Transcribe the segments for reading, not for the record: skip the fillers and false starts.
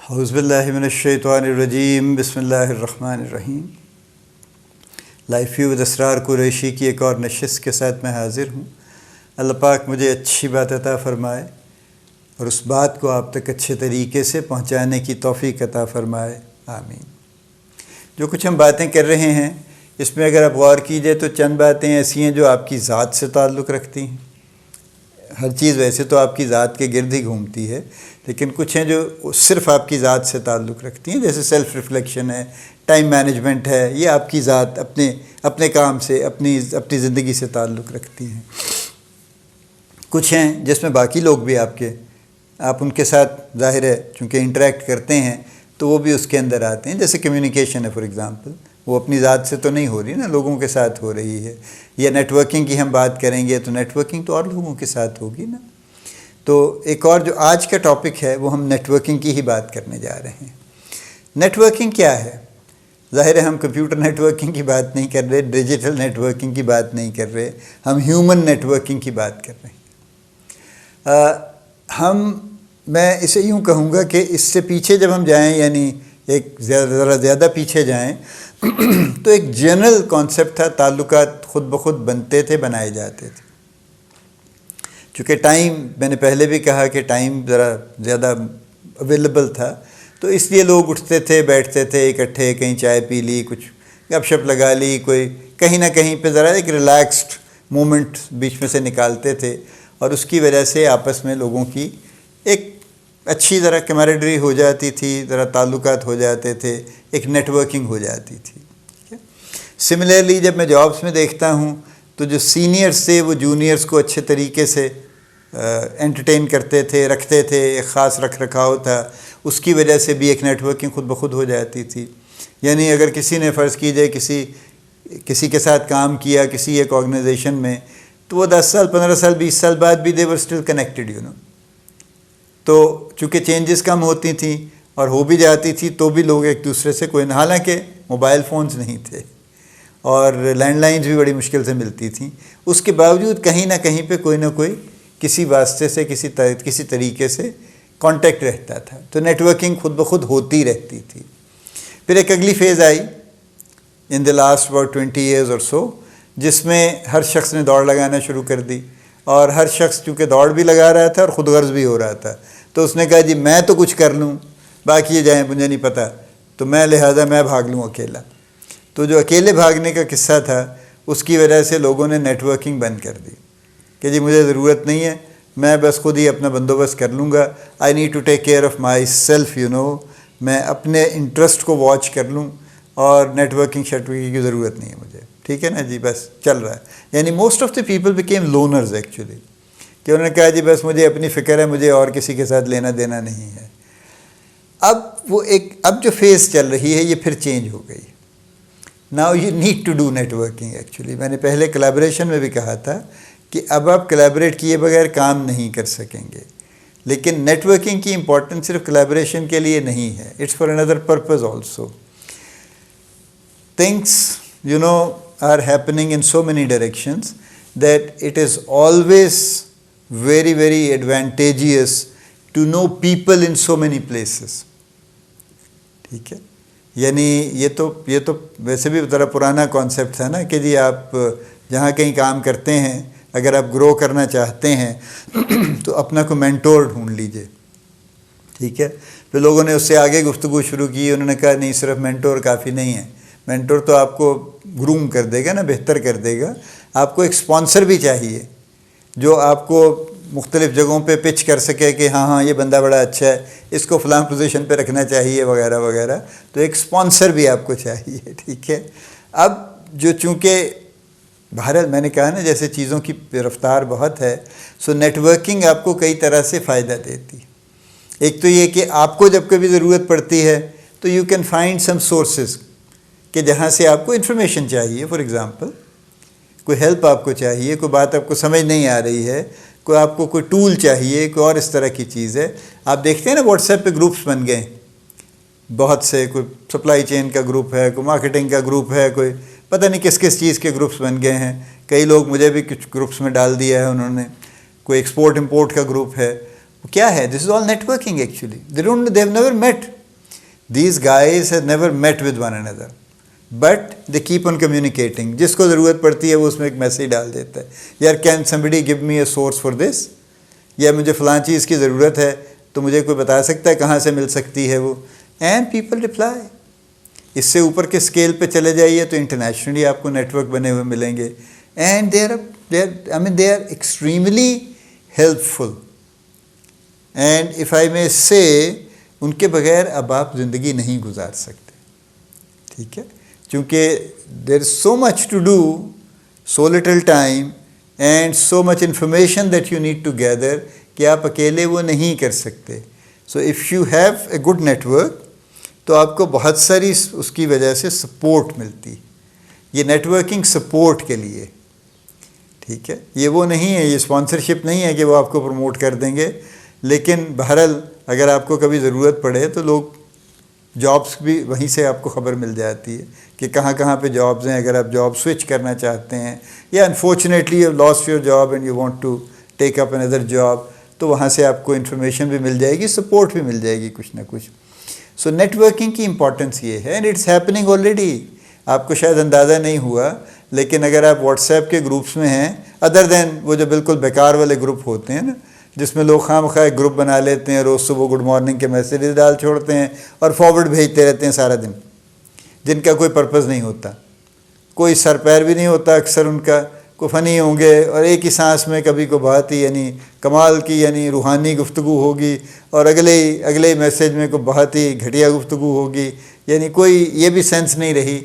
اعوذ باللہ من الشیطان الرجیم، بسم اللہ الرحمن الرحیم۔ لائف ویو ود اسرار قریشی کی ایک اور نشست کے ساتھ میں حاضر ہوں۔ اللہ پاک مجھے اچھی بات عطا فرمائے اور اس بات کو آپ تک اچھے طریقے سے پہنچانے کی توفیق عطا فرمائے، آمین۔ جو کچھ ہم باتیں کر رہے ہیں اس میں اگر آپ غور کیجئے تو چند باتیں ایسی ہیں جو آپ کی ذات سے تعلق رکھتی ہیں۔ ہر چیز ویسے تو آپ کی ذات کے گرد ہی گھومتی ہے، لیکن کچھ ہیں جو صرف آپ کی ذات سے تعلق رکھتی ہیں، جیسے سیلف ریفلیکشن ہے، ٹائم مینجمنٹ ہے، یہ آپ کی ذات اپنے کام سے اپنی زندگی سے تعلق رکھتی ہیں۔ کچھ ہیں جس میں باقی لوگ بھی آپ ان کے ساتھ ظاہر ہے چونکہ انٹریکٹ کرتے ہیں تو وہ بھی اس کے اندر آتے ہیں، جیسے کمیونیکیشن ہے فار ایگزامپل، وہ اپنی ذات سے تو نہیں ہو رہی نا، لوگوں کے ساتھ ہو رہی ہے۔ یا نیٹ ورکنگ کی ہم بات کریں گے تو نیٹ ورکنگ تو اور لوگوں کے ساتھ ہوگی نا۔ تو ایک اور جو آج کا ٹاپک ہے وہ ہم نیٹ ورکنگ کی ہی بات کرنے جا رہے ہیں۔ نیٹ ورکنگ کیا ہے؟ ظاہر ہے ہم کمپیوٹر نیٹ ورکنگ کی بات نہیں کر رہے، ڈیجیٹل نیٹ ورکنگ کی بات نہیں کر رہے، ہم ہیومن نیٹ ورکنگ کی بات کر رہے ہیں۔ میں اسے یوں کہوں گا کہ اس سے پیچھے جب ہم جائیں، یعنی ایک ذرا زیادہ پیچھے جائیں تو ایک جنرل کانسیپٹ تھا، تعلقات خود بخود بنتے تھے، بنائے جاتے تھے۔ چونکہ ٹائم، میں نے پہلے بھی کہا کہ ٹائم ذرا زیادہ اویلیبل تھا، تو اس لیے لوگ اٹھتے تھے، بیٹھتے تھے اکٹھے، کہیں چائے پی لی، کچھ گپ شپ لگا لی، کوئی کہیں نہ کہیں پہ ذرا ایک ریلیکسڈ مومنٹ بیچ میں سے نکالتے تھے، اور اس کی وجہ سے آپس میں لوگوں کی ایک اچھی ذرا کیمریڈری ہو جاتی تھی، ذرا تعلقات ہو جاتے تھے، ایک نیٹ ورکنگ ہو جاتی تھی۔ سملرلی جب میں جابس میں دیکھتا ہوں تو جو سینئرز تھے وہ جونیئرز کو اچھے طریقے سے انٹرٹین کرتے تھے، رکھتے تھے، ایک خاص رکھ رکھاؤ تھا، اس کی وجہ سے بھی ایک نیٹ ورکنگ خود بخود ہو جاتی تھی۔ یعنی اگر کسی نے فرض کیجئے کسی کے ساتھ کام کیا کسی ایک آرگنائزیشن میں، تو وہ 10 سال 15 سال 20 سال بعد بھی دے ور اسٹل کنیکٹڈ تو چونکہ چینجز کم ہوتی تھیں اور ہو بھی جاتی تھی تو بھی لوگ ایک دوسرے سے کوئی، حالانکہ موبائل فونز نہیں تھے اور لینڈ لائنز بھی بڑی مشکل سے ملتی تھیں، اس کے باوجود کہیں نہ کہیں پہ کوئی نہ کوئی کسی واسطے سے کسی طریقے سے کانٹیکٹ رہتا تھا۔ تو نیٹ ورکنگ خود بخود ہوتی رہتی تھی۔ پھر ایک اگلی phase I in the last about 20 years اور سو، جس میں ہر شخص نے دوڑ لگانا شروع کر دی، اور ہر شخص چونکہ دوڑ بھی لگا رہا تھا اور خود غرض بھی ہو رہا تھا، تو اس نے کہا جی میں تو کچھ کر لوں، باقی یہ جائیں مجھے نہیں پتہ، تو لہٰذا میں بھاگ لوں اکیلا۔ تو جو اکیلے بھاگنے کا قصہ تھا اس کی وجہ سے لوگوں نے نیٹ ورکنگ بند کر دی کہ جی مجھے ضرورت نہیں ہے، میں بس خود ہی اپنا بندوبست کر لوں گا، I need to take care of myself, میں اپنے انٹرسٹ کو واچ کر لوں، اور نیٹ ورکنگ کی ضرورت نہیں ہے مجھے، ٹھیک ہے نا جی، بس چل رہا ہے۔ یعنی most of the people became loners actually, کہ انہوں نے کہا جی بس مجھے اپنی فکر ہے، مجھے اور کسی کے ساتھ لینا دینا نہیں ہے۔ اب جو فیز چل رہی ہے یہ پھر چینج ہو گئی۔ Now you need to do networking actually. میں نے پہلے کلیبریشن میں بھی کہا تھا کہ اب آپ کلیبریٹ کیے بغیر کام نہیں کر سکیں گے، لیکن نیٹ ورکنگ کی امپورٹنس صرف کلیبریشن کے لیے نہیں ہے، it's for another purpose also. Things are happening in so many directions that it is always very very advantageous to know people in so many places، ٹھیک ہے۔ یعنی یہ تو ویسے بھی ذرا پرانا کانسیپٹ تھا نا کہ جی آپ جہاں کہیں کام کرتے ہیں اگر آپ گرو کرنا چاہتے ہیں تو اپنا کوئی مینٹور ڈھونڈ لیجئے، ٹھیک ہے۔ پھر لوگوں نے اس سے آگے گفتگو شروع کی، انہوں نے کہا نہیں صرف مینٹور کافی نہیں ہے، مینٹور تو آپ کو گروم کر دے گا نا، بہتر کر دے گا، آپ کو ایک اسپانسر بھی چاہیے جو آپ کو مختلف جگہوں پہ پچ کر سکے کہ ہاں یہ بندہ بڑا اچھا ہے، اس کو فلاں پوزیشن پہ رکھنا چاہیے وغیرہ وغیرہ، تو ایک اسپانسر بھی آپ کو چاہیے، ٹھیک ہے۔ اب جو چونکہ بھارت، میں نے کہا نا جیسے چیزوں کی رفتار بہت ہے، سو نیٹ ورکنگ آپ کو کئی طرح سے فائدہ دیتی۔ ایک تو یہ کہ آپ کو جب کبھی ضرورت پڑتی ہے تو you can find some sources کہ جہاں سے آپ کو انفارمیشن چاہیے، فار ایگزامپل کوئی ہیلپ آپ کو چاہیے، کوئی بات آپ کو سمجھ نہیں آ رہی ہے، کوئی آپ کو کوئی ٹول چاہیے، کوئی اور اس طرح کی چیز ہے۔ آپ دیکھتے ہیں نا واٹس ایپ پہ گروپس بن گئے بہت سے، کوئی سپلائی چین کا گروپ ہے، کوئی مارکیٹنگ کا گروپ ہے، کوئی پتہ نہیں کس کس چیز کے گروپس بن گئے ہیں۔ کئی لوگ مجھے بھی کچھ گروپس میں ڈال دیا ہے انہوں نے، کوئی ایکسپورٹ امپورٹ کا گروپ ہے۔ کیا ہے؟ This is all networking actually, they have never met, These guys have never met with one another, but they keep on communicating. جس کو ضرورت پڑتی ہے وہ اس میں ایک میسیج ڈال دیتا ہے, یار can somebody give me a source for this, یا مجھے فلاں چیز کی ضرورت ہے تو مجھے کوئی بتا سکتا ہے کہاں سے مل سکتی ہے وہ, and people reply. اس سے اوپر کے اسکیل پہ چلے جائیے تو انٹرنیشنلی آپ کو نیٹ ورک بنے ہوئے ملیں گے, and they are extremely helpful. And if I may say, ان کے بغیر اب آپ زندگی نہیں گزار سکتے, ٹھیک ہے, کیونکہ there is so much to do, so little time and so much information that you need to gather کہ آپ اکیلے وہ نہیں کر سکتے. So if you have a good network تو آپ کو بہت ساری اس کی وجہ سے سپورٹ ملتی. یہ نیٹ ورکنگ سپورٹ کے لیے, ٹھیک ہے, یہ وہ نہیں ہے, یہ اسپانسرشپ نہیں ہے کہ وہ آپ کو پروموٹ کر دیں گے. لیکن بہرحال اگر آپ کو کبھی ضرورت پڑے تو لوگ جابس بھی وہیں سے آپ کو خبر مل جاتی ہے کہ کہاں کہاں پہ جابز ہیں. اگر آپ جاب سوئچ کرنا چاہتے ہیں یا unfortunately you lost your job and you want to take up another job, تو وہاں سے آپ کو انفارمیشن بھی مل جائے گی, سپورٹ بھی مل جائے گی کچھ نہ کچھ. سو نیٹ ورکنگ کی امپورٹنس یہ ہے, اینڈ اٹس ہیپننگ آلریڈی. آپ کو شاید اندازہ نہیں ہوا, لیکن اگر آپ واٹس ایپ کے گروپس میں ہیں, ادر دین وہ جو بالکل بیکار والے گروپ ہوتے ہیں نا, جس میں لوگ خواہ مخواہ ایک گروپ بنا لیتے ہیں, روز صبح گڈ مارننگ کے میسیجز ڈال چھوڑتے ہیں اور فارورڈ بھیجتے رہتے ہیں سارا دن, جن کا کوئی پرپز نہیں ہوتا, کوئی سر پیر بھی نہیں ہوتا. اکثر ان کا کو فنی ہوں گے اور ایک ہی سانس میں کبھی کو بات ہی یعنی کمال کی یعنی روحانی گفتگو ہوگی, اور اگلے میسیج میں کو بہت ہی گھٹیا گفتگو ہوگی. یعنی کوئی یہ بھی سینس نہیں رہی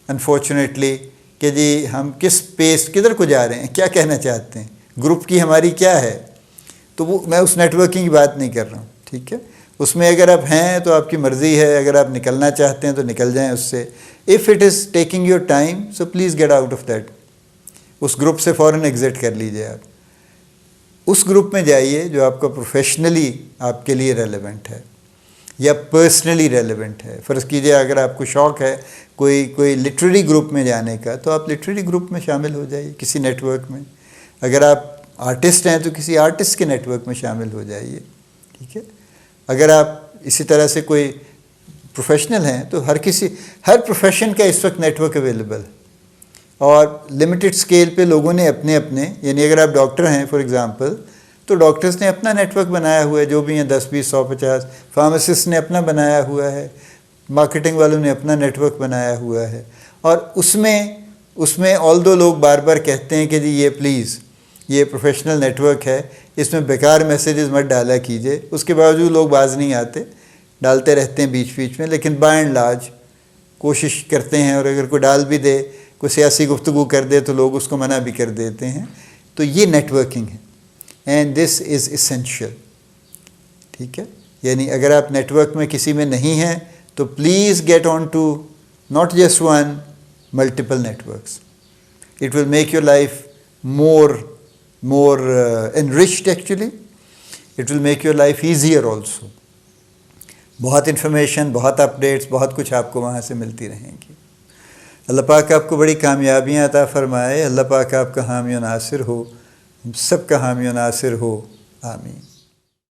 انفارچونیٹلی کہ جی ہم کس پیس کدھر کو جا رہے ہیں, کیا کہنا چاہتے ہیں, گروپ کی ہماری کیا ہے. تو وہ میں اس نیٹ ورکنگ کی بات نہیں کر رہا ہوں, ٹھیک ہے. اس میں اگر آپ ہیں تو آپ کی مرضی ہے, اگر آپ نکلنا چاہتے ہیں تو نکل جائیں اس سے. If it is taking your time so please get out of that. اس گروپ سے فوراً ایگزٹ کر لیجیے. آپ اس گروپ میں جائیے جو آپ کا پروفیشنلی آپ کے لیے ریلیونٹ ہے یا پرسنلی ریلیونٹ ہے. فرض کیجیے اگر آپ کو شوق ہے کوئی لٹریری گروپ میں جانے کا, تو آپ لٹریری گروپ میں شامل ہو جائیے کسی نیٹ ورک میں. اگر آپ آرٹسٹ ہیں تو کسی آرٹسٹ کے نیٹ ورک میں شامل ہو جائیے, ٹھیک ہے. اگر آپ اسی طرح سے کوئی پروفیشنل ہیں تو ہر پروفیشن کا اس وقت نیٹ ورک اویلیبل ہے, اور لمیٹڈ اسکیل پہ لوگوں نے اپنے یعنی اگر آپ ڈاکٹر ہیں فار ایگزامپل تو ڈاکٹرز نے اپنا نیٹ ورک بنایا ہوا ہے, جو بھی ہیں 10 20 100 50. فارماسسٹ نے اپنا بنایا ہوا ہے, مارکیٹنگ والوں نے اپنا نیٹ ورک بنایا ہوا ہے. اور اس میں آل دو لوگ بار بار کہتے ہیں کہ جی یہ پلیز یہ پروفیشنل نیٹ ورک ہے, اس میں بیکار میسیجز مت ڈالا کیجیے. اس کے باوجود لوگ باز نہیں آتے, ڈالتے رہتے ہیں بیچ میں, لیکن بائی اینڈ لارج کوشش کرتے ہیں. اور اگر کوئی ڈال بھی دے, کوئی سیاسی گفتگو کر دے تو لوگ اس کو منع بھی کر دیتے ہیں. تو یہ نیٹ ورکنگ ہے, اینڈ دس از اسینشیل, ٹھیک ہے. یعنی اگر آپ نیٹ ورک میں کسی میں نہیں ہیں تو please get on to not just one, multiple networks. It will make your life more enriched actually. It will make your life easier also. بہت انفارمیشن, بہت اپڈیٹس, بہت کچھ آپ کو وہاں سے ملتی رہیں گی. اللہ پاک آپ کو بڑی کامیابیاں عطا فرمائے. اللہ پاک آپ کا حامی و ناصر ہو, ہم سب کا حامی و ناصر ہو. آمین.